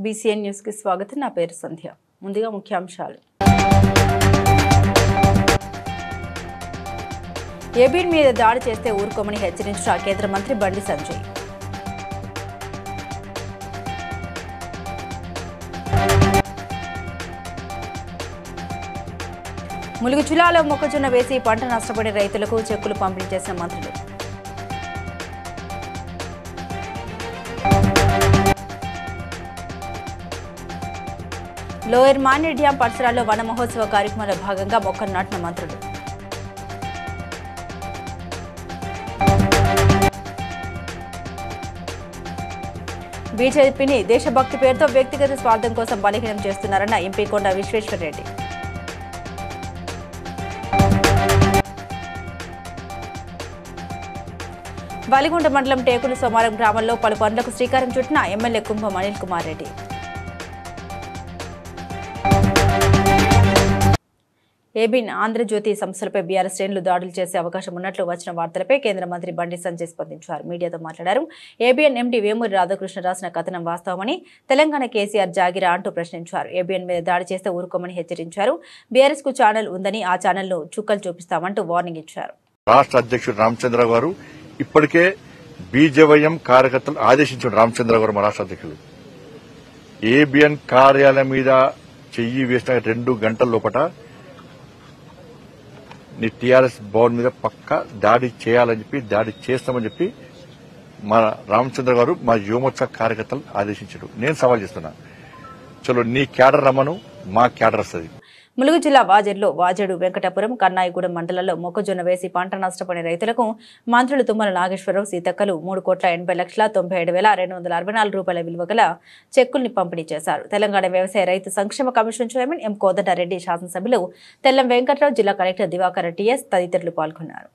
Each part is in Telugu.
BCN న్యూస్ కి స్వాగతం. నా పేరు సంధ్య. ముందుగా ముఖ్యాంశాలు. ఏబీఎన్ మీద దాడి చేస్తే ఊరుకోమని హెచ్చరించిన కేంద్ర మంత్రి బండి సంజయ్. ములుగు జిల్లాలో మొక్కజొన్న వేసి పంట నష్టపోయిన రైతులకు చెక్కులు పంపిణీ చేసిన మంత్రులు. లోయర్ మాన్య డ్యాం పరిసరాల్లో వన మహోత్సవ కార్యక్రమంలో భాగంగా మొక్కలు నాటిన మంత్రులు. బీజేపీని దేశభక్తి పేరుతో వ్యక్తిగత స్వార్థం కోసం బలహీనం చేస్తున్నారన్న ఎంపీ కొండ విశ్వేశ్వరరెడ్డి. వలిగొండ మండలం టేకులు సోమవారం గ్రామంలో పలు పనులకు శ్రీకారం చుట్టిన ఎమ్మెల్యే కుంభం అనిల్ కుమార్ రెడ్డి. ఏబీఎన్ ఆంధ్రజ్యోతి సంస్థలపై బీఆర్ఎస్ శ్రేణులు దాడులు చేసే అవకాశం ఉన్నట్లు వచ్చిన వార్తలపై కేంద్ర మంత్రి బండి సంజయ్ స్పందించారు. మీడియాతో మాట్లాడారు. ఏబీఎన్ ఎండీ వేమూరి రాధాకృష్ణ రాసిన కథనం వాస్తవమని, తెలంగాణ కేసీఆర్ జాగిరా అంటూ ప్రశ్నించారు. ఏబీఎన్ మీద దాడి చేస్తే ఊరుకోమని హెచ్చరించారు. బీఆర్ఎస్ కు ఛానల్ ఉందని ఆ ఛానల్ను చుక్కలు చూపిస్తామంటూ వార్నింగ్ ఇచ్చారు. రాష్ట్ర అధ్యక్షుడు రామచంద్ర గారు ఇప్పటికే బీజేవైఎం కార్యకర్తలు ఆదేశించారు. రామచంద్ర గారు మా రాష్ట్ర అధ్యక్షుడు ఏబీఎన్ కార్యాలయం మీద చెయ్యి వేసిన 2 గంటల లోపల నీ టీఆర్ఎస్ భవన్ మీద పక్క దాడి చేయాలని చెప్పి, దాడి చేస్తామని చెప్పి మా రామచంద్ర గారు మా యువమోర్చా కార్యకర్తలు ఆదేశించారు. నేను సవాల్ చేస్తున్నా, చలో నీ క్యాడర్ రమ్మను, మా క్యాడర్ వస్తుంది. ములుగు జిల్లా వాజేడులో వాజేడు వెంకటాపురం కన్నాయిగూడెం మండలాల్లో మొక్కజొన్న వేసి పంట నష్టపోయిన రైతులకు మంత్రులు తుమ్మల నాగేశ్వరరావు, సీతక్కలు 3,80,97,264 రూపాయల విలువ గల చెక్కుల్ని పంపిణీ చేశారు. తెలంగాణ వ్యవసాయ రైతు సంక్షేమ కమిషన్ చైర్మన్ ఎం కోదండరెడ్డి, శాసనసభ్యులు తెల్లం వెంకట్రావు, జిల్లా కలెక్టర్ దివాకర్ టీఎస్ తదితరులు పాల్గొన్నారు.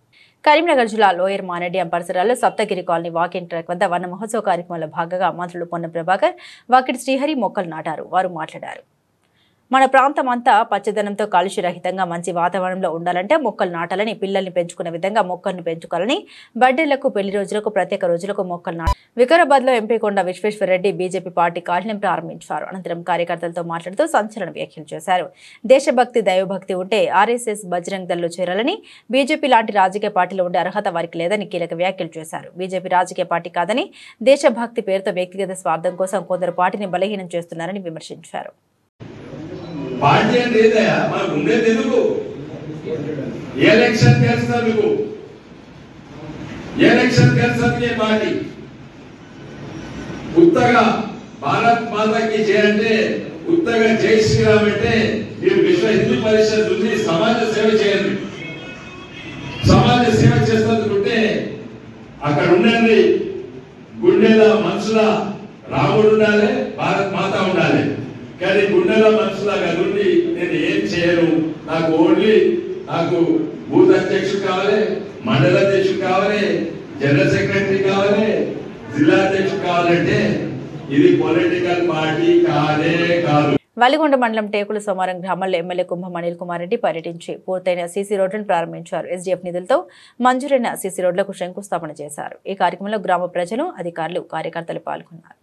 కరీంనగర్ జిల్లా లోయర్ మాన్య డ్యాం పరిసరాల్లో సప్తగిరి కాలనీ వాకింగ్ ట్రాక్ వద్ద వన మహోత్సవ కార్యక్రమంలో భాగంగా మంత్రులు పొన్నం ప్రభాకర్, వాకిటి శ్రీహరి మొక్కలు నాటారు. వారు మాట్లాడారు. మన ప్రాంతం అంతా పచ్చదనంతో కాలుష్యరహితంగా మంచి వాతావరణంలో ఉండాలంటే మొక్కలు నాటాలని, పిల్లల్ని పెంచుకునే విధంగా మొక్కలను పెంచుకోవాలని, బర్త్డేలకు, పెళ్లి రోజులకు, ప్రత్యేక రోజులకు మొక్కలు నాటాలి. వికారాబాద్ లో ఎంపీ కొండ విశ్వేశ్వరరెడ్డి బీజేపీ పార్టీ కార్యాలయం ప్రారంభించారు. అనంతరం కార్యకర్తలతో మాట్లాడుతూ సంచలన వ్యాఖ్యలు చేశారు. దేశభక్తి, దైవభక్తి ఉంటే ఆర్ఎస్ఎస్, బజరంగ్ దళ్లో చేరాలని, బీజేపీ లాంటి రాజకీయ పార్టీలో ఉండే అర్హత వారికి లేదని కీలక వ్యాఖ్యలు చేశారు. బీజేపీ రాజకీయ పార్టీ కాదని, దేశభక్తి పేరుతో వ్యక్తిగత స్వార్థం కోసం కొందరు పార్టీని బలహీనం చేస్తున్నారని విమర్శించారు. పార్టీ అంటే ఏదయా మనకు ఉండేది ఎందుకు? ఎలక్షన్ చేస్తారు, మీకు ఎలక్షన్ చేస్తారు. పార్టీ ఉత్తగా భారత్ మాతకి చేయంటే, ఉత్తగా జై శ్రీరామ్ అంటే మీరు విశ్వ హిందూ పరిషత్ ఉంది, సమాజ సేవ చేయండి. సమాజ సేవ చేస్తున్నట్టుంటే అక్కడ ఉండండి. గుండెల మనసుల రాముడు ఉండాలి, భారత్ మాత ఉండాలి. కానీ గుండెల మనసులాగా నుండి నేను ఏం చేయను, నాకు ఓన్లీ బూత్ అధ్యక్షుడు కావాలి, మండల అధ్యక్షుడు కావాలి, జనరల్ సెక్రటరీ కావాలి, జిల్లా అధ్యక్షుడు కావాలంటే ఇది పొలిటికల్ పార్టీ కాదే కాదు. వలిగొండ మండలం టేకులు సోమవారం గ్రామంలో ఎమ్మెల్యే కుంభం అనిల్ కుమార్ రెడ్డి పర్యటించి పూర్తయిన సీసీ రోడ్లను ప్రారంభించారు. ఎస్డీఎఫ్ నిధులతో మంజూరైన సీసీ రోడ్లకు శంకుస్థాపన చేశారు. ఈ కార్యక్రమంలో గ్రామ ప్రజలు, అధికారులు, కార్యకర్తలు పాల్గొన్నారు.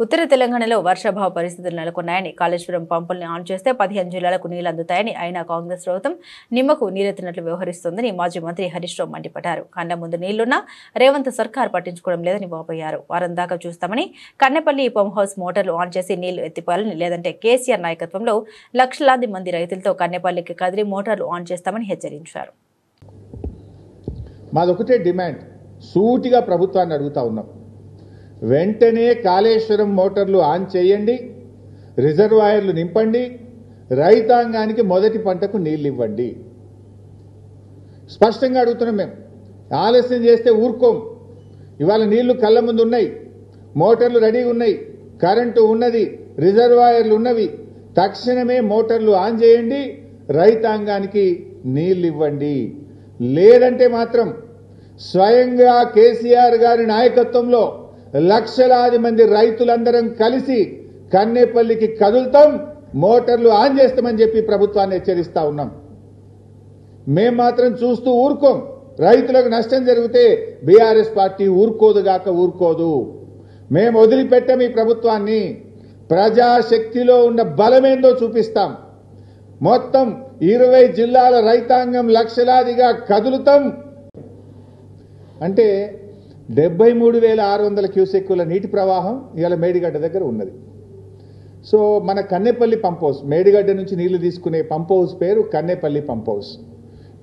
ఉత్తర తెలంగాణలో వర్షాభావ పరిస్థితులు నెలకొన్నాయని, కాళేశ్వరం పంపుల్ని ఆన్ చేస్తే 15 జిల్లాలకు నీళ్లు అందుతాయని, అయినా కాంగ్రెస్ ప్రభుత్వం నిమ్మకు నీరెత్తినట్లు వ్యవహరిస్తోందని మాజీ మంత్రి హరీష్ రావు మండిపడ్డారు. కన్న ముందు నీళ్లున్నా రేవంత్ సర్కార్ పట్టించుకోవడం లేదని వాపోయారు. వారం దాకా చూస్తామని, కన్నెపల్లి పంప్ హౌస్ మోటార్లు ఆన్ చేసి నీళ్లు ఎత్తిపోవాలని, లేదంటే కేసీఆర్ నాయకత్వంలో లక్షలాది మంది రైతులతో కన్నెపల్లికి కదిలి మోటార్లు ఆన్ చేస్తామని హెచ్చరించారు. మాదొకటే డిమాండ్, సూటిగా ప్రభుత్వాన్ని అడుగుతా ఉన్నాం. వెంటనే కాళేశ్వరం మోటార్లు ఆన్ చేయండి, రిజర్వాయర్లు నింపండి, రైతాంగానికి మొదటి పంటకు నీళ్లు ఇవ్వండి. స్పష్టంగా అడుగుతున్నాం. మేము ఆలస్యం చేస్తే ఊరుకోం. ఇవాళ నీళ్లు కళ్ళ ముందు ఉన్నాయి. మోటార్లు రెడీగా ఉన్నాయి, కరెంటు ఉన్నది, రిజర్వాయర్లు ఉన్నవి. తక్షణమే మోటార్లు ఆన్ చేయండి, రైతాంగానికి నీళ్లు ఇవ్వండి. లేదంటే మాత్రం స్వయంగా కేసీఆర్ గారి నాయకత్వంలో లక్షలాది మంది రైతులందరం కలిసి కన్నేపల్లికి కదులుతాం, మోటార్లు ఆన్ చేస్తామని చెప్పి ప్రభుత్వాన్ని హెచ్చరిస్తా ఉన్నాం. మేం మాత్రం చూస్తూ ఊరుకోం. రైతులకు నష్టం జరిగితే బీఆర్ఎస్ పార్టీ ఊరుకోదు. మేము వదిలిపెట్టాం ఈ ప్రభుత్వాన్ని. ప్రజాశక్తిలో ఉన్న బలమేందో చూపిస్తాం. మొత్తం 20 జిల్లాల రైతాంగం లక్షలాదిగా కదులుతాం. అంటే 73,600 క్యూసెక్కుల నీటి ప్రవాహం ఇవాళ మేడిగడ్డ దగ్గర ఉన్నది. సో మన కన్నెపల్లి పంప్ హౌస్, మేడిగడ్డ నుంచి నీళ్లు తీసుకునే పంప్ హౌస్ పేరు కన్నెపల్లి పంప్ హౌస్.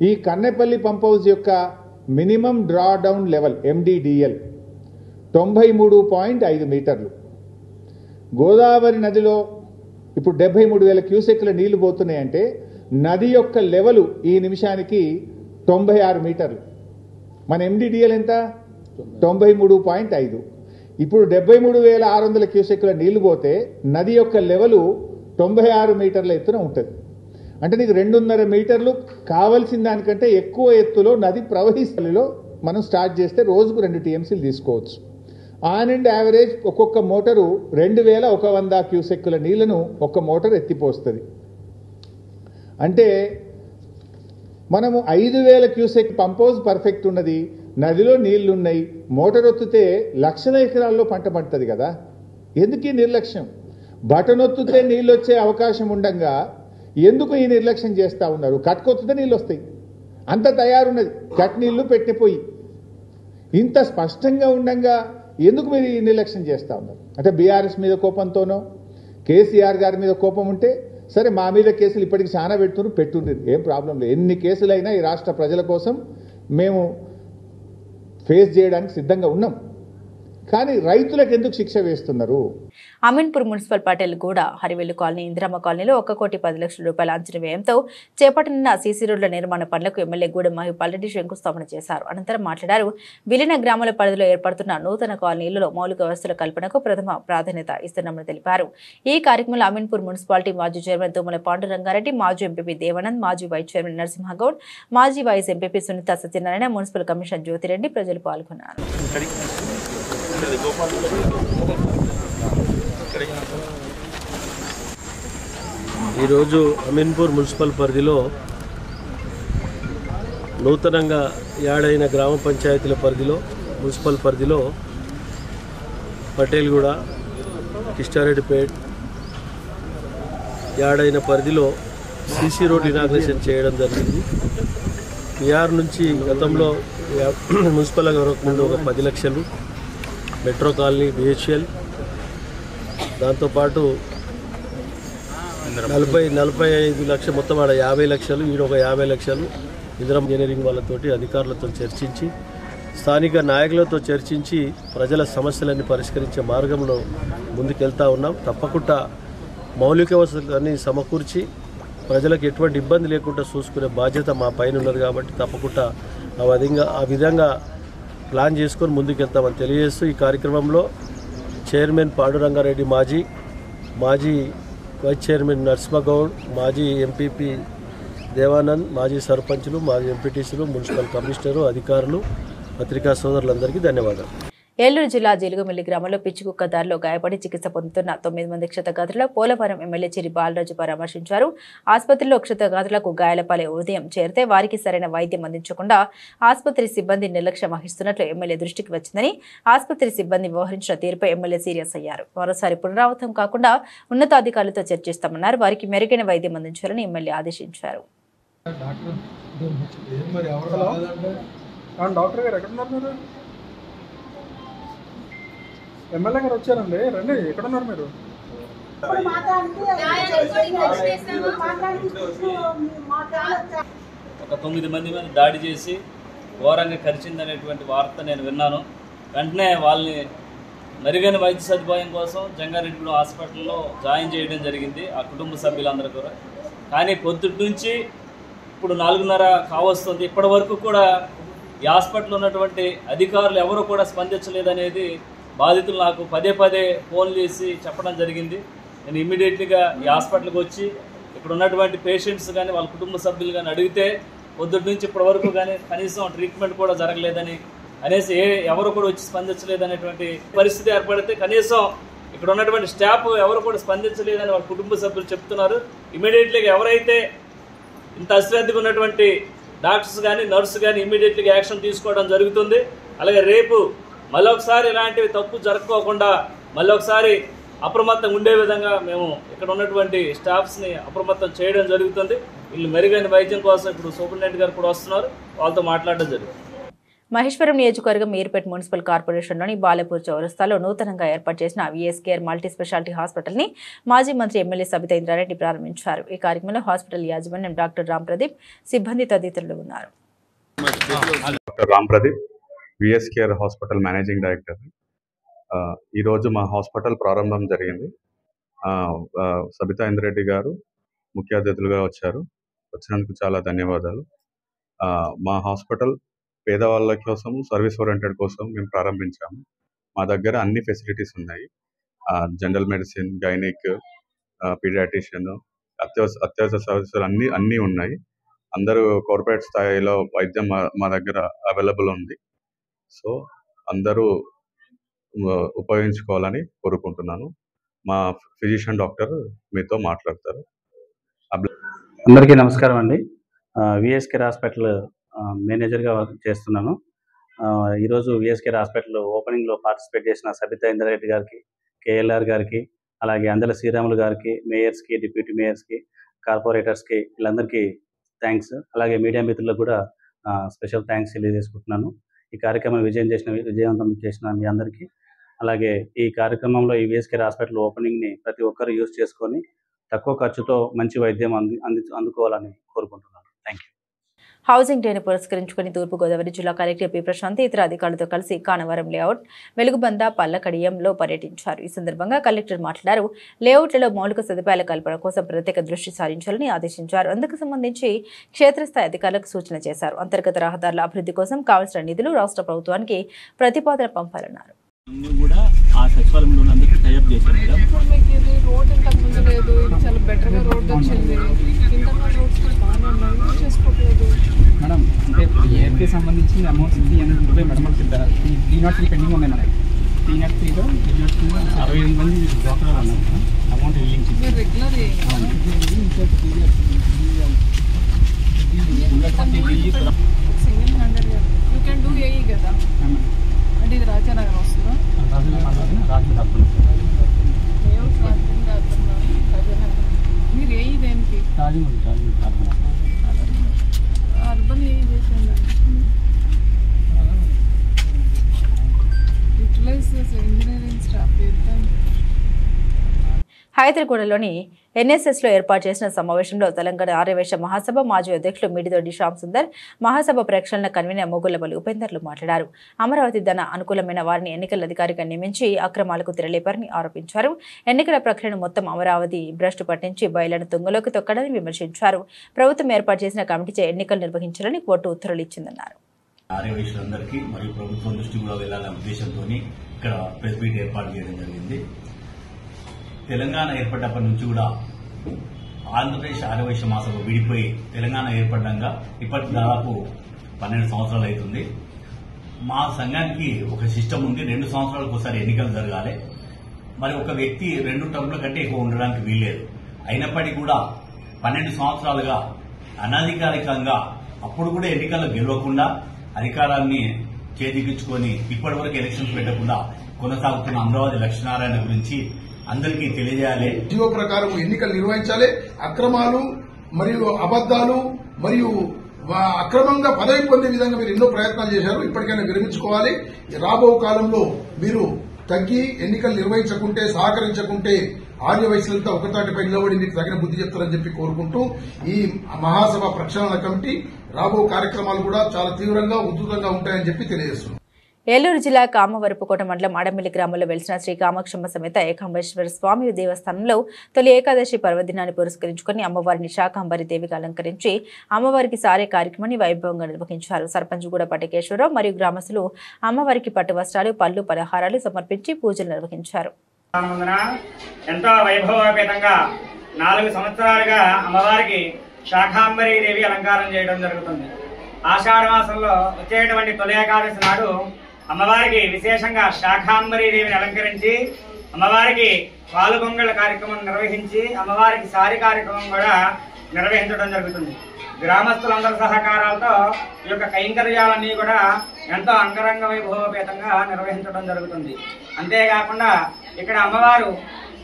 ఈ కన్నెపల్లి పంప్ హౌస్ యొక్క minimum draw down level MDDL 93.5 మీటర్లు. గోదావరి నదిలో ఇప్పుడు 73,000 క్యూసెక్ల నీళ్లు పోతున్నాయంటే నది యొక్క లెవెల్ ఈ నిమిషానికి 96 మీటర్లు. మన MDDL ఎంత? 93.5. ఇప్పుడు 73,600 క్యూసెక్ల నీళ్లు పోతే నది యొక్క లెవెల్ 96 మీటర్ల ఎత్తున ఉంటుంది. అంటే నీకు 2.5 మీటర్లు కావలసిన దానికంటే ఎక్కువ ఎత్తులో నది ప్రవహిస్తలో మనం స్టార్ట్ చేస్తే రోజుకు 2 TMCలు తీసుకోవచ్చు. ఆన్ అండ్ యావరేజ్ ఒక్కొక్క మోటారు 2,100 క్యూసెక్కుల నీళ్లను ఒక్క మోటార్ ఎత్తిపోస్తుంది. అంటే మనము 5,000 క్యూసెక్ పంప్ హౌస్ పర్ఫెక్ట్ ఉన్నది, నదిలో నీళ్లున్నాయి, మోటార్ ఒత్తితే లక్షల ఎకరాల్లో పంట పండుతుంది కదా. ఎందుకు ఈ నిర్లక్ష్యం? బటన్ ఒత్తితే నీళ్ళు వచ్చే అవకాశం ఉండగా ఎందుకు ఈ నిర్లక్ష్యం చేస్తూ ఉన్నారు? కట్టుకొత్తితే నీళ్ళు వస్తాయి, అంత తయారున్నది, కట్ నీళ్లు పెట్టిపోయి ఇంత స్పష్టంగా ఉండగా ఎందుకు మీరు ఈ నిర్లక్ష్యం చేస్తూ ఉన్నారు? అంటే బీఆర్ఎస్ మీద కోపంతోనో కేసీఆర్ గారి మీద కోపం ఉంటే సరే, మా మీద కేసులు ఇప్పటికి చాలా పెట్టుండ్రు, ఏం ప్రాబ్లం లేదు. ఎన్ని కేసులైనా ఈ రాష్ట్ర ప్రజల కోసం మేము ఫేస్ చేయడానికి సిద్ధంగా ఉన్నాం. కానీ రైతులకు ఎందుకు శిక్ష వేస్తున్నారు? అమీన్పూర్ మున్సిపల్ పటేల్ గూడ హరివెల్లు కాలనీ ఇందిరమ్మ కాలనీలో 1,10,00,000 రూపాయల అంచనా వ్యయంతో చేపట్టనున్న సీసీ రోడ్ల నిర్మాణ పనులకు ఎమ్మెల్యే గూడెం మహిపాల్ రెడ్డి శంకుస్థాపన చేశారు. అనంతరం మాట్లాడారు. విలీన గ్రామాల పరిధిలో ఏర్పడుతున్న నూతన కాలనీలలో మౌలిక వ్యవస్థల కల్పనకు ప్రథమ ప్రాధాన్యత ఇస్తున్నామని తెలిపారు. ఈ కార్యక్రమంలో అమీన్పూర్ మున్సిపాలిటీ మాజీ చైర్మన్ తుమ్మల పాండురంగారెడ్డి, మాజీ ఎంపీపీ దేవానంద్, మాజీ వైస్ చైర్మన్ నరసింహగౌడ్, మాజీ vice MPP Sunitha Satyanarayana, municipal commissioner Jyothireddy ప్రజలు పాల్గొన్నారు. ఈరోజు అమీన్పూర్ మున్సిపల్ పరిధిలో నూతనంగా యాడైన గ్రామ పంచాయతీల పరిధిలో మున్సిపల్ పరిధిలో పటేల్గూడ, కిష్టారెడ్డిపేట్ యాడైన పరిధిలో సీసీ రోడ్ ఇనాగ్రేషన్ చేయడం జరిగింది. బీఆర్ నుంచి గతంలో మున్సిపల్ ముందు ఒక 10 లక్షలు, మెట్రో కాలనీ, BHL, దాంతోపాటు 45 లక్షలు, మొత్తం ఆడ 50 లక్షలు, ఈడ ఒక 50 లక్షలు ఇందిరమ్మ ఇంజనీరింగ్ వాళ్ళతోటి అధికారులతో చర్చించి, స్థానిక నాయకులతో చర్చించి ప్రజల సమస్యలన్నీ పరిష్కరించే మార్గంలో ముందుకెళ్తా ఉన్నాం. తప్పకుండా మౌలిక వసతులన్నీ సమకూర్చి ప్రజలకు ఎటువంటి ఇబ్బంది లేకుండా చూసుకునే బాధ్యత మా పైన ఉన్నది. కాబట్టి తప్పకుండా ఆ విధంగా ప్లాన్ చేసుకొని ముందుకెళ్తామని తెలియజేస్తూ ఈ కార్యక్రమంలో చైర్మన్ పాండురంగారెడ్డి, మాజీ వైస్ చైర్మన్ నరసింహగౌడ్, మాజీ ఎంపీపీ దేవానంద్, మాజీ సర్పంచులు, మాజీ ఎంపీటీసీలు, మున్సిపల్ కమిషనరు, అధికారులు, పత్రికా సోదరులందరికీ ధన్యవాదాలు. ఏలూరు జిల్లా జీలుగుమిల్లి గ్రామంలో పిచ్చికుక్క దారిలో గాయపడి చికిత్స పొందుతున్న 9 మంది క్షతగాత్రుల పోలవరం ఎమ్మెల్యే చిరి బాలరాజు పరామర్శించారు. ఆసుపత్రిలో క్షతగాత్రులకు గాయాలపాలే ఉదయం చేరితే వారికి సరైన వైద్యం అందించకుండా ఆసుపత్రి సిబ్బంది నిర్లక్ష్యం వహిస్తున్నట్లు ఎమ్మెల్యే దృష్టికి వచ్చిందని, ఆసుపత్రి సిబ్బంది వ్యవహరించిన తీరుపై ఎమ్మెల్యే సీరియస్ అయ్యారు. మరోసారి పునరావృతం కాకుండా ఉన్నతాధికారులతో చర్చిస్తామన్నారు. వారికి మెరుగైన వైద్యం అందించాలని ఎమ్మెల్యే ఆదేశించారు. ఎమ్మెల్యే గారు వచ్చారండి, రండి, ఎక్కడున్నారు మీరు? ఒక 9 మంది మీద దాడి చేసి ఘోరంగా కరిచిందనేటువంటి వార్త నేను విన్నాను. వెంటనే వాళ్ళని మెరుగైన వైద్య సదుపాయం కోసం జంగారెడ్డిగూడెం హాస్పిటల్లో జాయిన్ చేయడం జరిగింది, ఆ కుటుంబ సభ్యులందరూ కూడా. కానీ పొద్దుటి నుంచి ఇప్పుడు 4:30 కావస్తుంది, ఇప్పటి వరకు కూడా ఈ హాస్పిటల్లో ఉన్నటువంటి అధికారులు ఎవరు కూడా స్పందించలేదనేది బాధితులు నాకు పదే ఫోన్ చేసి చెప్పడం జరిగింది. నేను ఇమ్మీడియట్లీగా ఈ హాస్పిటల్కి వచ్చి ఇక్కడ ఉన్నటువంటి పేషెంట్స్ కానీ వాళ్ళ కుటుంబ సభ్యులు కానీ అడిగితే పొద్దుటి నుంచి ఇప్పటి వరకు కానీ కనీసం ట్రీట్మెంట్ కూడా జరగలేదని అనేసి ఎవరు కూడా వచ్చి స్పందించలేదనేటువంటి పరిస్థితి ఏర్పడితే కనీసం ఇక్కడ ఉన్నటువంటి స్టాఫ్ ఎవరు కూడా స్పందించలేదని వాళ్ళ కుటుంబ సభ్యులు చెప్తున్నారు. ఇమీడియట్లీగా ఎవరైతే ఇంత అశ్రద్ధగా ఉన్నటువంటి డాక్టర్స్ కానీ నర్సు కానీ ఇమీడియట్లీగా యాక్షన్ తీసుకోవడం జరుగుతుంది. అలాగే రేపు మళ్ళొకసారి ఇలాంటివి తప్పు జరగకోకుండా మళ్ళొకసారి అప్రమత్తంగా ఉండే విధంగా మేము ఇక్కడ ఉన్నటువంటి స్టాఫ్స్ని అప్రమత్తం చేయడం జరుగుతుంది. వీళ్ళు మెరుగైన వైద్యం కోసం ఇప్పుడు సూపరింటెండెంట్ గారు కూడా వస్తున్నారు, వాళ్ళతో మాట్లాడడం జరుగుతుంది. మహేశ్వరం నియోజకవర్గం మీర్పేట్ మున్సిపల్ కార్పొరేషన్లోని బాలేపూర్ చౌరస్తాలో నూతనంగా ఏర్పాటు చేసిన విఎస్ కేర్ మల్టీ స్పెషాలిటీ హాస్పిటల్ని మాజీ మంత్రి ఎమ్మెల్యే సబితా ఇంద్రారెడ్డి ప్రారంభించారు. ఈ కార్యక్రమంలో హాస్పిటల్ యాజమాన్యం డాక్టర్ రామ్ ప్రదీప్, సిబ్బంది తదితరులు ఉన్నారు. Doctor Ram Pradeep, VS care hospital managing director. ఈరోజు మా హాస్పిటల్ ప్రారంభం జరిగింది. సబితా ఇంద్రారెడ్డి గారు ముఖ్య అతిథులుగా వచ్చారు. వచ్చినందుకు చాలా ధన్యవాదాలు. మా హాస్పిటల్ పేదవాళ్ళ కోసం, సర్వీస్ ఓరియంటెడ్ కోసం మేము ప్రారంభించాము. మా దగ్గర అన్ని ఫెసిలిటీస్ ఉన్నాయి. జనరల్ మెడిసిన్, గైనిక్, పీడియాట్రిషియన్, అత్యవసర సర్వీసులు అన్నీ ఉన్నాయి. అందరూ కార్పొరేట్ స్థాయిలో వైద్యం మా దగ్గర అవైలబుల్ ఉంది. సో అందరూ ఉపయోగించుకోవాలని కోరుకుంటున్నాను. మా ఫిజిషియన్ డాక్టర్ మీతో మాట్లాడతారు. అందరికీ నమస్కారం అండి. విఎస్ కేర్ హాస్పిటల్ మేనేజర్గా చేస్తున్నాను. ఈరోజు విఎస్ కేర్ హాస్పిటల్ ఓపెనింగ్లో పార్టిసిపేట్ చేసిన సబితా ఇంద్రారెడ్డి గారికి, కేఎల్ఆర్ గారికి, అలాగే అందల శ్రీరాములు గారికి, మేయర్స్కి, డిప్యూటీ మేయర్స్కి, కార్పొరేటర్స్కి, వీళ్ళందరికీ థ్యాంక్స్. అలాగే మీడియా మిత్రులకు కూడా స్పెషల్ థ్యాంక్స్ తెలియజేసుకుంటున్నాను. ఈ కార్యక్రమం విజయవంతం చేసిన మీ అందరికీ, అలాగే ఈ కార్యక్రమంలో ఈ విఎస్ కేర్ హాస్పిటల్ ఓపెనింగ్ని ప్రతి ఒక్కరు యూజ్ చేసుకొని తక్కువ ఖర్చుతో మంచి వైద్యం అందుకోవాలని కోరుకుంటున్నాను. Thank you. హౌసింగ్ డేను పురస్కరించుకుని తూర్పుగోదావరి జిల్లా కలెక్టర్ పి ప్రశాంత్ ఇతర అధికారులతో కలిసి కానవరం లేఅవుట్, వెలుగుబంద, పల్లకడియంలో పర్యటించారు. ఈ సందర్భంగా కలెక్టర్ మాట్లాడారు. లేఅవుట్లలో మౌలిక సదుపాయాల కల్పన కోసం ప్రత్యేక దృష్టి సారించాలని ఆదేశించారు. అందుకు సంబంధించి క్షేత్రస్థాయి అధికారులకు సూచన చేశారు. అంతర్గత రహదారుల అభివృద్ధి కోసం కావాల్సిన నిధులు రాష్ట్ర ప్రభుత్వానికి ప్రతిపాదన పంపాలన్నారు. కూడా ఆ సచివాలయంలో అందరికీ టైప్ చేశారు మేడం. ఇప్పుడు మీకు ఇది రోడ్ ఇంతకు ముందు లేదు, ఇది చాలా బెటర్గా రోడ్ వచ్చింది. ఇంటర్నల్ రోడ్స్ కూడా బాగానే ఉన్నాయి, చేసుకోవట్లేదు మేడం. అంటే ఏపీకి సంబంధించి అమౌంట్ 320 మేడం. మనకి 303 పెండింగ్ ఉన్నాయి మేడం. 303లో 65 మంది డాక్టర్లు ఉన్నారు. అమౌంట్ రిలీజ్ మీరు regular single handed you can do AE కదా. అంటే ఇది రాజానగర్ వస్తుందా? మీరు ఏఈ దేనికి? అర్బన్ ఏఈ చేసేయండి. యూటిలైజ్ చేసే ఇంజనీరింగ్ స్టాఫ్ చేద్దాం. హైదరాబాద్లోని ఎన్ఎస్ఎస్లో ఏర్పాటు చేసిన సమావేశంలో తెలంగాణ ఆర్యవైశ్య మహాసభ మాజీ అధ్యక్షులు మిడిదొడ్డి శ్యామ్ సుందర్, మహాసభ ప్రేక్షణల కన్వీనర్ మొగుళ్లపల్లి ఉపేందర్లు మాట్లాడారు. అమరావతి ధన అనుకూలమైన వారిని ఎన్నికల అధికారిగా నియమించి అక్రమాలకు తెరలేపారని ఆరోపించారు. ఎన్నికల ప్రక్రియను మొత్తం అమరావతి భ్రష్టు పట్టించి బయలను తుంగలోకి తొక్కడని విమర్శించారు. ప్రభుత్వం ఏర్పాటు చేసిన కమిటీచే ఎన్నికలు నిర్వహించాలని కోర్టు ఉత్తర్వులు ఇచ్చిందన్నారు. ఆర్యవైశ్యులందరికీ మరియు ప్రభుత్వం దృష్టి కూడా వెళ్లాలనే ఉద్దేశంతో ఇక్కడ ప్రెస్ మీట్ ఏర్పాటు చేయడం జరిగింది. తెలంగాణ ఏర్పడ్డప్పటి నుంచి కూడా ఆంధ్రప్రదేశ్ ఆర్యవైశ్య మహాసభ విడిపోయి తెలంగాణ ఏర్పడ్డాక ఇప్పటికి దాదాపు 12 సంవత్సరాలు అవుతుంది. మా సంఘానికి ఒక సిస్టమ్ ఉంది. 2 సంవత్సరాలకు ఒకసారి ఎన్నికలు జరగాలి. మరి ఒక వ్యక్తి 2 టర్ముల కంటే ఎక్కువ ఉండడానికి వీల్లేదు. అయినప్పటికీ కూడా 12 సంవత్సరాలుగా అనధికారికంగా అప్పుడు కూడా ఎన్నికల్లో గెలవకుండా అధికారాన్ని చేదిగించుకొని ఇప్పటి వరకు ఎలక్షన్స్ పెట్టకుండా కొనసాగుతున్న అమరావతి లక్ష్మీనారాయణ గురించి అందరికీ తెలియజేయాలి. జీవో ప్రకారం ఎన్నికలు నిర్వహించాలి. అక్రమాలు మరియు అబద్దాలు మరియు అక్రమంగా పదవి పొందే విధంగా మీరు ఎన్నో ప్రయత్నాలు చేశారు. ఇప్పటికైనా విరమించుకోవాలి. రాబో కాలంలో మీరు తగ్గి ఎన్నికలు నిర్వహించకుంటే, సహకరించకుంటే ఆర్యవైశ్యులతో ఒకతాటిపై నిలబడి మీకు తగిన బుద్ధి చెప్తారని చెప్పి కోరుకుంటూ ఈ మహాసభ ప్రక్షాళన కమిటీ రాబో కార్యక్రమాలు కూడా చాలా తీవ్రంగా ఉధృతంగా ఉంటాయని చెప్పి తెలియజేస్తున్నాం. ఏలూరు జిల్లా కామవరపుకోట మండలం అడమిల్లి గ్రామంలో వెలిసిన శ్రీ కామాక్షమ్మ సమేత ఏకాంబేశ్వర స్వామి దేవస్థానంలో తొలి ఏకాదశి పర్వదినాన్ని పురస్కరించుకుని అమ్మవారిని శాకాంబరి దేవిగా అలంకరించి అమ్మవారికి సారే కార్యక్రమాన్ని వైభవంగా నిర్వహించారు. సర్పంచ్ గూడ పటకేశ్వరరావు మరియు గ్రామస్తులు అమ్మవారికి పట్టు వస్త్రాలు, పళ్ళు, పలహారాలు సమర్పించి పూజలు నిర్వహించారు. ఎంతో వైభవోపేతంగా 4 సంవత్సరాలుగా అమ్మవారికి శాకాంబరి దేవి అలంకారం చేయడం జరుగుతుంది. ఆషాఢ మాసంలో వచ్చేటువంటి తొలి ఏకాదశి నాడు అమ్మవారికి విశేషంగా శాకాంబరి దేవిని అలంకరించి అమ్మవారికి పాలుపొంగళ్ళ కార్యక్రమం నిర్వహించి అమ్మవారికి సారి కార్యక్రమం కూడా నిర్వహించడం జరుగుతుంది. గ్రామస్తులందరి సహకారాలతో ఈ యొక్క కైంకర్యాలన్నీ కూడా ఎంతో అంగరంగ వైభవోపేతంగా నిర్వహించడం జరుగుతుంది. అంతేకాకుండా ఇక్కడ అమ్మవారు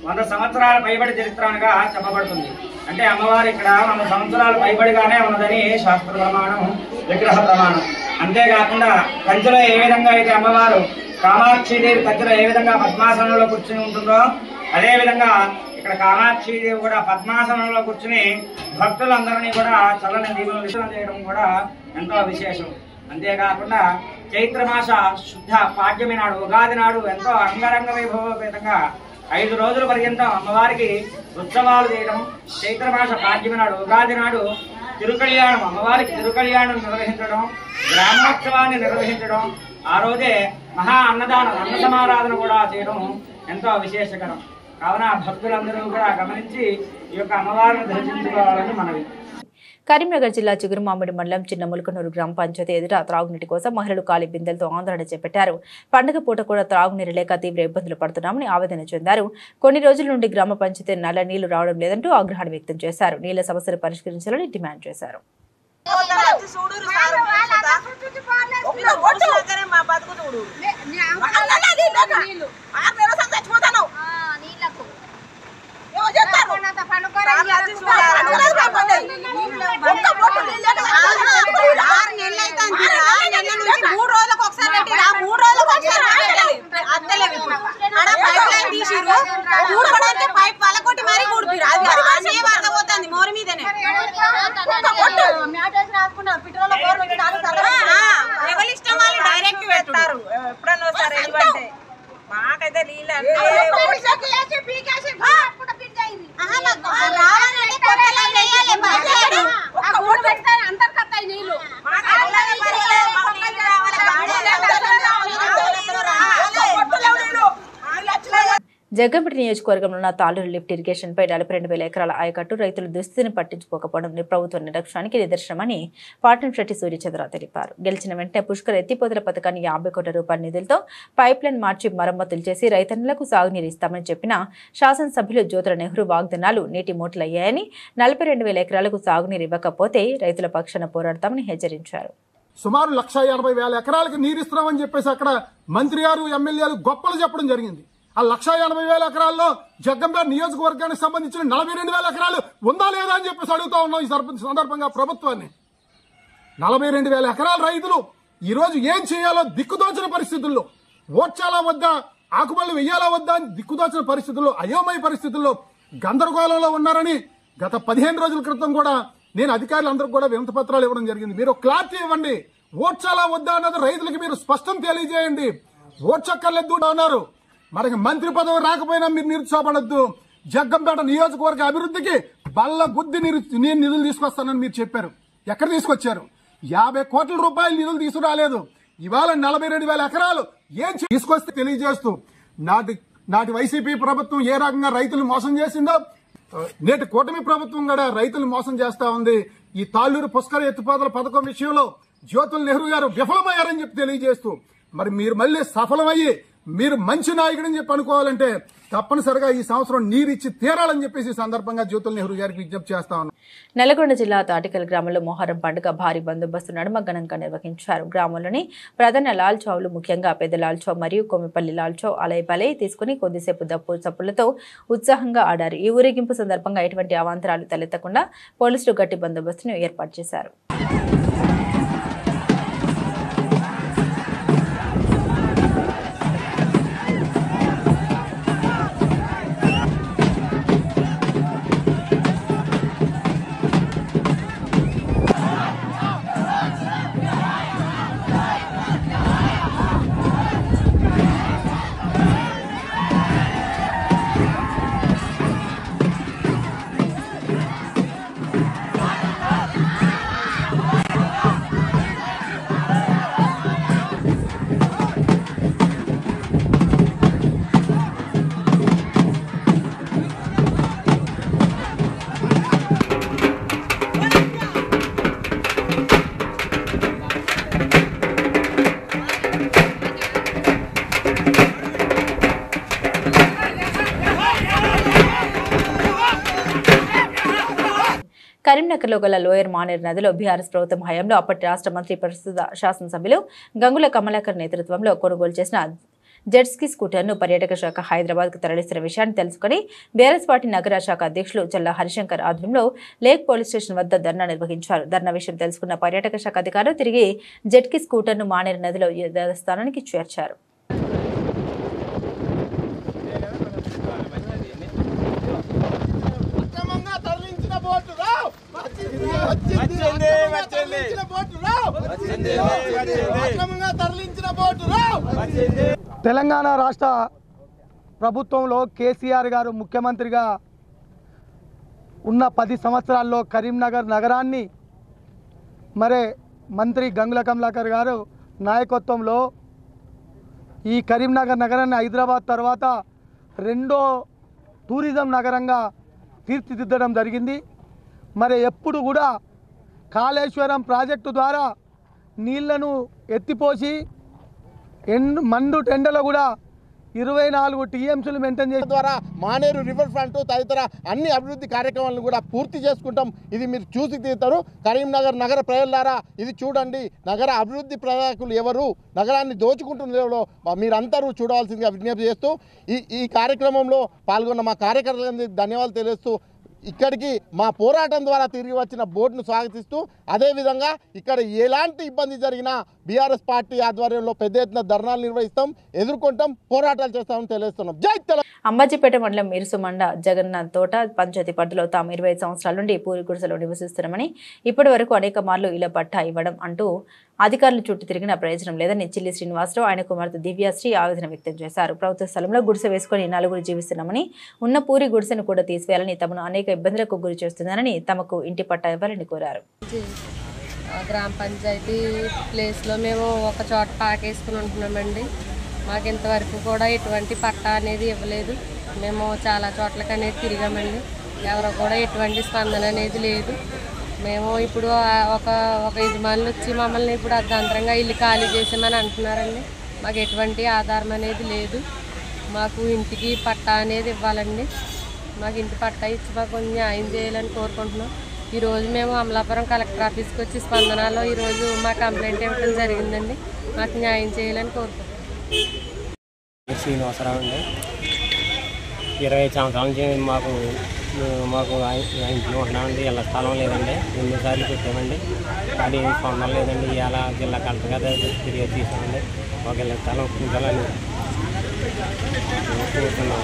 100 సంవత్సరాల పైబడి చరిత్రగా చెప్పబడుతుంది. అంటే అమ్మవారు ఇక్కడ 100 సంవత్సరాల పైబడిగానే ఉన్నదని శాస్త్ర ప్రమాణం, విగ్రహ ప్రమాణం. అంతేకాకుండా కంచెలో ఏ విధంగా అయితే అమ్మవారు కామాక్షిదేవి కంచెలో ఏ విధంగా పద్మాసనంలో కూర్చుని ఉంటుందో అదేవిధంగా ఇక్కడ కామాక్షిదేవి కూడా పద్మాసనంలో కూర్చుని భక్తులందరినీ కూడా చల్లని దీవులు విషయం చేయడం కూడా ఎంతో విశేషం. అంతేకాకుండా చైత్రమాస శుద్ధ పాడ్యమి నాడు, ఉగాది నాడు ఎంతో అంగరంగ వైభవోపేతంగా 5 రోజుల పర్యంతం అమ్మవారికి ఉత్సవాలు చేయడం, చైత్రమాస పాడ్యమి నాడు, ఉగాది నాడు తిరుకళ్యాణం, అమ్మవారికి తిరుకళ్యాణం నిర్వహించడం, గ్రామోత్సవాన్ని నిర్వహించడం, ఆ రోజే మహా అన్నదానం, అన్న సమారాధన కూడా చేయడం ఎంతో విశేషకరం. కావున భక్తులందరూ కూడా గమనించి ఈ యొక్క అమ్మవారిని దర్శించుకోవాలని మనవి. కరీంనగర్ జిల్లా చిగురుమామిడి మండలం చిన్న ములకనూరు గ్రామ పంచాయతీ ఎదుట త్రాగునీటి కోసం మహిళలు ఖాళీ బిందెలతో ఆందోళన చేపట్టారు. పండుగ పూట కూడా త్రాగునీరు లేక తీవ్ర ఇబ్బందులు పడుతున్నామని ఆవేదన చెందారు. కొన్ని రోజుల నుండి గ్రామ పంచాయతీ నల్ల నీళ్లు రావడం లేదంటూ ఆగ్రహాన్ని వ్యక్తం చేశారు. నీళ్ల సమస్యలు పరిష్కరించాలని డిమాండ్ చేశారు. మాకైతే జగ్గంపేట నియోజకవర్గంలో ఉన్న తాళూరు లిఫ్ట్ ఇరిగేషన్ పై 42,000 ఎకరాల ఆయకట్టు రైతుల దుస్థితిని పట్టించుకోకపోవడం ప్రభుత్వ నిర్లక్ష్యానికి నిదర్శనమని పాటంశెట్టి సూర్యచంద్ర తెలిపారు. గెలిచిన వెంటనే పుష్కర్ ఎత్తిపోతల పథకాన్ని 50 కోట్ల రూపాయల నిధులతో పైప్ లైన్ మార్చి మరమ్మతులు చేసి రైతన్నులకు సాగునీరు ఇస్తామని చెప్పిన శాసనసభ్యులు జ్యోతుల నెహ్రూ వాగ్దానాలు నీటి మూటలయ్యాయని 42,000 ఎకరాలకు సాగునీరు ఇవ్వకపోతే రైతుల పక్షాన పోరాడతామని హెచ్చరించారు. సుమారు 180,000 ఎకరాలకు నీరు ఇస్తున్నామని చెప్పేసి అక్కడ మంత్రి గారు, ఎమ్మెల్యేలు గొప్పలు చెప్పడం జరిగింది. ఆ 180,000 ఎకరాల్లో జగ్గంపేట నియోజకవర్గానికి సంబంధించిన 42,000 ఎకరాలు ఉందా లేదా అని చెప్పేసి అడుగుతా ఉన్నాం. ఈ సందర్భంగా ప్రభుత్వాన్ని 42,000 ఎకరాల రైతులు ఈ రోజు ఏం చేయాలో దిక్కుదోచిన పరిస్థితుల్లో, ఓడ్చాలా వద్దా, ఆకుమల్లు వెయ్యాలా వద్దా అని దిక్కుదోచిన పరిస్థితుల్లో, అయోమయ పరిస్థితుల్లో గందరగోళంలో ఉన్నారని గత 15 రోజుల క్రితం కూడా నేను అధికారులందరికీ కూడా వినతి పత్రాలు ఇవ్వడం జరిగింది. మీరు క్లారిటీ ఇవ్వండి, ఓడ్చాలా వద్దా అన్నది రైతులకు మీరు స్పష్టం తెలియజేయండి. ఓడ్చక్కర్లేదు అన్నారు. మనకి మంత్రి పదవి రాకపోయినా మీరు నిరుత్సాహపడద్దు. జగ్గంపేట నియోజకవర్గ అభివృద్ధికి బల్ల బుద్ధి నేను నిధులు తీసుకొస్తానని మీరు చెప్పారు. ఎక్కడ తీసుకొచ్చారు? 50 కోట్ల రూపాయలు నిధులు తీసుకురాలేదు. ఇవాళ 42,000 ఎకరాలు ఏం తీసుకొస్తే తెలియజేస్తూ నాటి వైసీపీ ప్రభుత్వం ఏ రకంగా రైతులు మోసం చేసిందో నేటి కూటమి ప్రభుత్వం కూడా రైతులు మోసం చేస్తా ఉంది. ఈ తాళ్ళూరు పుష్కర ఎత్తిపోతల పథకం విషయంలో జ్యోతుల నెహ్రూ గారు విఫలమయ్యారని చెప్పి తెలియజేస్తూ మరి మీరు మళ్ళీ సఫలమయ్యి మీరు మంచి నాయకుడని చెప్పి అనుకోవాలంటే తప్పనిసరిగా ఈ సంవత్సరం నీరిచ్చి తీరాలని చెప్పేసి సందర్భంగా జ్యోతుల నెహ్రూ గారికి విజ్ఞప్తి చేస్తా ఉన్నాం. నల్గొండ జిల్లా తాటికల్ గ్రామంలో మొహరం పండుగ భారీ బందోబస్తు నడుమ ఘనంగా నిర్వహించారు. గ్రామంలోని ప్రధాన లాల్ చౌలు, ముఖ్యంగా పెద్ద లాల్ చౌ మరియు కొమ్మిపల్లి లాల్ చౌ అలైబలై తీసుకుని కొద్దిసేపు దప్పు చప్పులతో ఉత్సాహంగా ఆడారు. ఈ ఊరేగింపు సందర్భంగా ఎటువంటి అవాంతరాలు తలెత్తకుండా పోలీసులు గట్టి బందోబస్తును ఏర్పాటు చేశారు. కరీంనగర్లో గల లోయర్ మానేరు నదిలో బీఆర్ఎస్ ప్రభుత్వం హయాంలో అప్పటి రాష్ట్ర మంత్రి ప్రస్తుత శాసనసభ్యులు గంగుల కమలాకర్ నేతృత్వంలో కొనుగోలు చేసిన జెట్స్కీ స్కూటర్ను పర్యాటక శాఖ హైదరాబాద్కు తరలిస్తున్న విషయాన్ని తెలుసుకుని బీఆర్ఎస్ పార్టీ నగర శాఖ అధ్యక్షులు చల్లా హరిశంకర్ ఆధ్వర్యంలో లేక్ పోలీస్ స్టేషన్ వద్ద ధర్నా నిర్వహించారు. ధర్నా విషయం తెలుసుకున్న పర్యాటక శాఖ అధికారులు తిరిగి జెట్స్కీ స్కూటర్ను మానేరు నదిలో యథాస్థానానికి చేర్చారు. తెలంగాణ రాష్ట్ర ప్రభుత్వంలో కేసీఆర్ గారు ముఖ్యమంత్రిగా ఉన్న 10 సంవత్సరాల్లో కరీంనగర్ నగరాన్ని మరే మంత్రి గంగుల కమలాకర్ గారు నాయకత్వంలో ఈ కరీంనగర్ నగరాన్ని హైదరాబాద్ తర్వాత రెండో టూరిజం నగరంగా తీర్చిదిద్దడం జరిగింది. మరి ఎప్పుడు కూడా కాళేశ్వరం ప్రాజెక్టు ద్వారా నీళ్లను ఎత్తిపోసి మండు టెండలో కూడా 24 టీఎంసీలు మెయింటైన్ చేసే ద్వారా మానేరు రివర్ ఫ్రంట్ తదితర అన్ని అభివృద్ధి కార్యక్రమాలను కూడా పూర్తి చేసుకుంటాం. ఇది మీరు చూసి తీరుతారు. కరీంనగర్ నగర ప్రజలారా ఇది చూడండి. నగర అభివృద్ధి ప్రయాకులు ఎవరు, నగరాన్ని దోచుకుంటున్నారో మీరందరూ చూడవలసిందిగా విజ్ఞప్తి చేస్తూ ఈ కార్యక్రమంలో పాల్గొన్న మా కార్యకర్తలకు ధన్యవాదాలు తెలియజేస్తూ ఇక్కడికి మా పోరాటం ద్వారా తిరిగి వచ్చిన బోర్డును స్వాగతిస్తూ అదేవిధంగా ఇక్కడ ఎలాంటి ఇబ్బంది జరిగినా బీఆర్ఎస్ పార్టీ ఆధ్వర్యంలో పెద్ద ఎత్తున ధర్నాలు నిర్వహిస్తాం, ఎదుర్కొంటాం, పోరాటాలు చేస్తామని తెలియజేస్తున్నాం. జై తెలంగాణ. అంబాజీపేట మండలం మీరుసుమండ జగన్నాథ్ తోట పంచాయతీ పరిధిలో తాము 25 సంవత్సరాల నుండి పూరి గుడిసెలో నివసిస్తున్నామని ఇప్పటి వరకు అనేక మార్లు ఇలా పట్టా ఇవ్వడం అంటూ అధికారులు చుట్టూ తిరిగిన ప్రయోజనం లేదని చిల్లి శ్రీనివాసరావు ఆయన కుమార్తె దివ్యాశ్రీ ఆవేదన వ్యక్తం చేశారు. ప్రభుత్వ స్థలంలో గుడిసె వేసుకుని 4 జీవిస్తున్నామని ఉన్న పూరి గుడిసెను కూడా తీసివేయాలని తమను అనేక ఇబ్బందులకు గురి చేస్తున్నారని తమకు ఇంటి పట్టా ఇవ్వాలని కోరారు. గ్రామ పంచాయతీ ప్లేస్లో మేము ఒక చోట పాకేసుకుని ఉంటున్నామండి. మాకు ఇంతవరకు కూడా ఎటువంటి పట్టా అనేది ఇవ్వలేదు. మేము చాలా చోట్లకి అనేది తిరిగామండి. ఎవరు కూడా ఎటువంటి స్పందన అనేది లేదు. మేము ఇప్పుడు ఒక యజమానులు వచ్చి మమ్మల్ని ఇప్పుడు అర్ధాంతరంగా ఇల్లు ఖాళీ చేసామని అంటున్నారండి. మాకు ఎటువంటి ఆధారం అనేది లేదు. మాకు ఇంటికి పట్టా అనేది ఇవ్వాలండి. మాకు ఇంటి పట్టా ఇచ్చి మాకు కొంచెం న్యాయం చేయాలని కోరుకుంటున్నాం. ఈరోజు మేము అమలాపురం కలెక్టర్ ఆఫీస్కి వచ్చి స్పందనలో ఈరోజు మా కంప్లైంట్ ఇవ్వడం జరిగిందండి. మాకు న్యాయం చేయాలని కోరుకుంటున్నాం. శ్రీనివాసరావు అండి. 20 సంవత్సరాల నుంచి మాకు ఇంట్లో ఉంటున్నామండి. ఇళ్ళ స్థలం లేదండి. 2 సార్లు పెట్టామండి. అది ఏమి స్పందన లేదండి. ఇలా జిల్లా కలెక్టర్ గారు ఫిర్యాదు చేసామండి. ఒక ఇళ్ళ స్థలం ఉండాలని కోరుతున్నాం.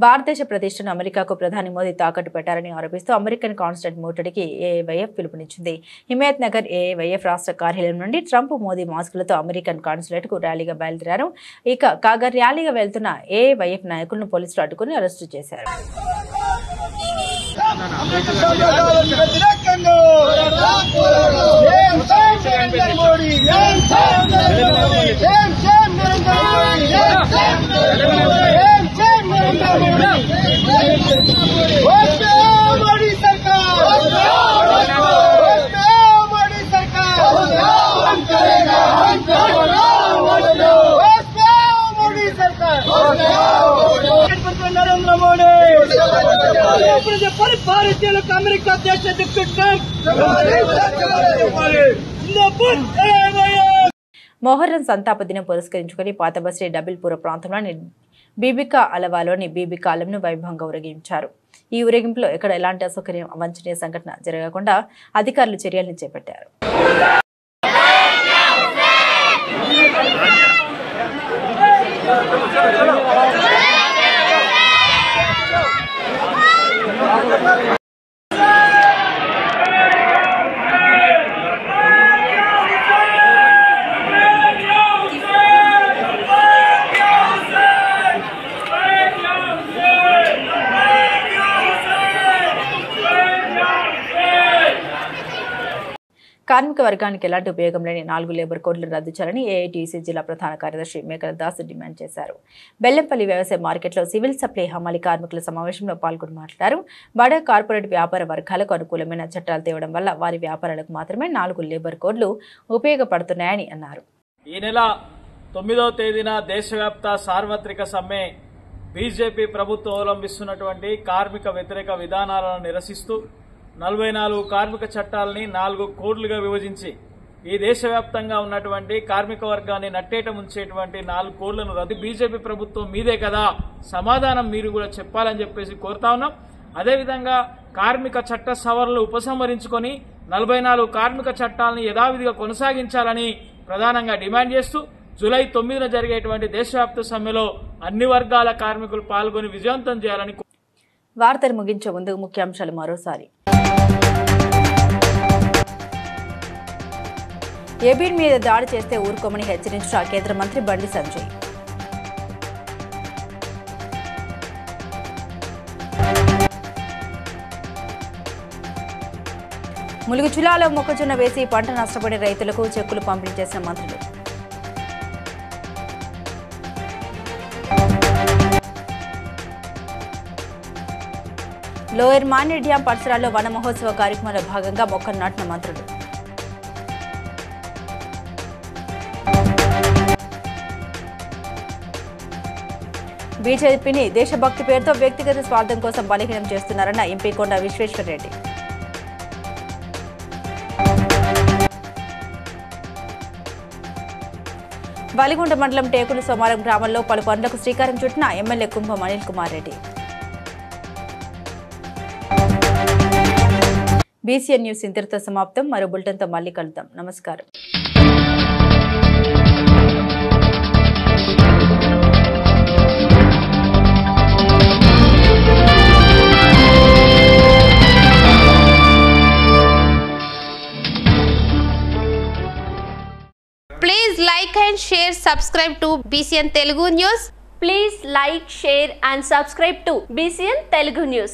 భారతదేశ ప్రతిష్టను అమెరికాకు ప్రధాని మోదీ తాకట్టు పెట్టారని ఆరోపిస్తూ అమెరికన్ కాన్సులేట్ ముట్టడికి ఏఐవైఎఫ్ పిలుపునిచ్చింది. హిమాయత్ నగర్ ఏఐవైఎఫ్ రాష్ట్ర కార్యాలయం నుండి ట్రంప్ మోదీ మాస్కులతో అమెరికన్ కాన్సులేట్ కు ర్యాలీగా బయలుదేరారు. కాగా ర్యాలీగా వెళ్తున్న ఏఐవైఎఫ్ నాయకులను పోలీసులు అడ్డుకుని అరెస్టు చేశారు. భారతీయులకు అమెరికా దేశ మొహర్రం సంతాప దినం పురస్కరించుకుని పాత బస్రీ డబిల్పూర ప్రాంతంలోని బీబికా అలవాలోని బీబికా ఆలయంను వైభవంగా ఊరేగించారు. ఈ ఊరేగింపులో ఎక్కడ ఎలాంటి అసౌకర్యం అవాంఛనీయ సంఘటన జరగకుండా అధికారులు చర్యలను చేపట్టారు. కార్మిక వర్గానికి ఎలాంటి ఉపయోగం లేని 4 లేబర్ కోడ్లను రద్దు చేయాలని ఏఐటీసీ జిల్లా ప్రధాన కార్యదర్శి మేకల దాస్ డిమాండ్ చేశారు. బెల్లంపల్లి వ్యవసాయ మార్కెట్లో సివిల్ సప్లై హమాలి కార్మికుల సమావేశంలో పాల్గొని మాట్లాడారు. బడా కార్పొరేట్ వ్యాపార వర్గాలకు అనుకూలమైన చట్టాలు తేవడం వల్ల వారి వ్యాపారాలకు మాత్రమే 4 లేబర్ కోడ్లు ఉపయోగపడుతున్నాయని అన్నారు. ఈ నెల 9వ తేదీన దేశవ్యాప్త సార్వత్రిక సమ్మె బీజేపీ ప్రభుత్వం అవలంబిస్తున్నటువంటి కార్మిక వ్యతిరేక విధానాలను నిరసిస్తూ 44 కార్మిక చట్టాలని 4 కోడ్లుగా విభజించి ఈ దేశవ్యాప్తంగా ఉన్నటువంటి కార్మిక వర్గాన్ని నట్టేట ముంచేటువంటి 4 కోడ్లను రద్దు బీజేపీ ప్రభుత్వం మీదే కదా, సమాధానం మీరు కూడా చెప్పాలని చెప్పేసి కోరుతా ఉన్నాం. అదేవిధంగా కార్మిక చట్ట సవరణలు ఉపసంహరించుకొని 44 కార్మిక చట్టాలను యథావిధిగా కొనసాగించాలని ప్రధానంగా డిమాండ్ చేస్తూ జూలై 9న జరిగేటువంటి దేశవ్యాప్త సమ్మెలో అన్ని వర్గాల కార్మికులు పాల్గొని విజయవంతం చేయాలని. వార్తలు ముగించే ముందు ముఖ్యాంశాలు మరోసారి. ఏపీ మీద దాడి చేస్తే ఊరుకోమని హెచ్చరించిన కేంద్ర మంత్రి బండి సంజయ్. ములుగు జిల్లాలో మొక్కజొన్న వేసి పంట నష్టపోయిన రైతులకు చెక్కులు పంపిణీ చేసిన మంత్రులు. లోయర్ మాన్య డ్యాం పరిసరాల్లో వన మహోత్సవ కార్యక్రమంలో భాగంగా మొక్కలు నాటిన మంత్రులు. బీజేపీని దేశభక్తి పేరుతో వ్యక్తిగత స్వార్థం కోసం బలహీనం చేస్తున్నారన్న ఎంపీ కొండ విశ్వేశ్వరరెడ్డి. వలిగొండ మండలం టేకులు సోమారం గ్రామంలో పలు పనులకు శ్రీకారం చుట్టిన ఎమ్మెల్యే కుంభం అనిల్ కుమార్ రెడ్డి. బీసీఎన్ న్యూస్ ఇంతటితో సమాప్తం. మరో బులెటిన్తో మళ్ళీ కలుద్దాం. నమస్కారం. Please like and share, subscribe to BCN Telugu News. Please like, share and subscribe to BCN Telugu News.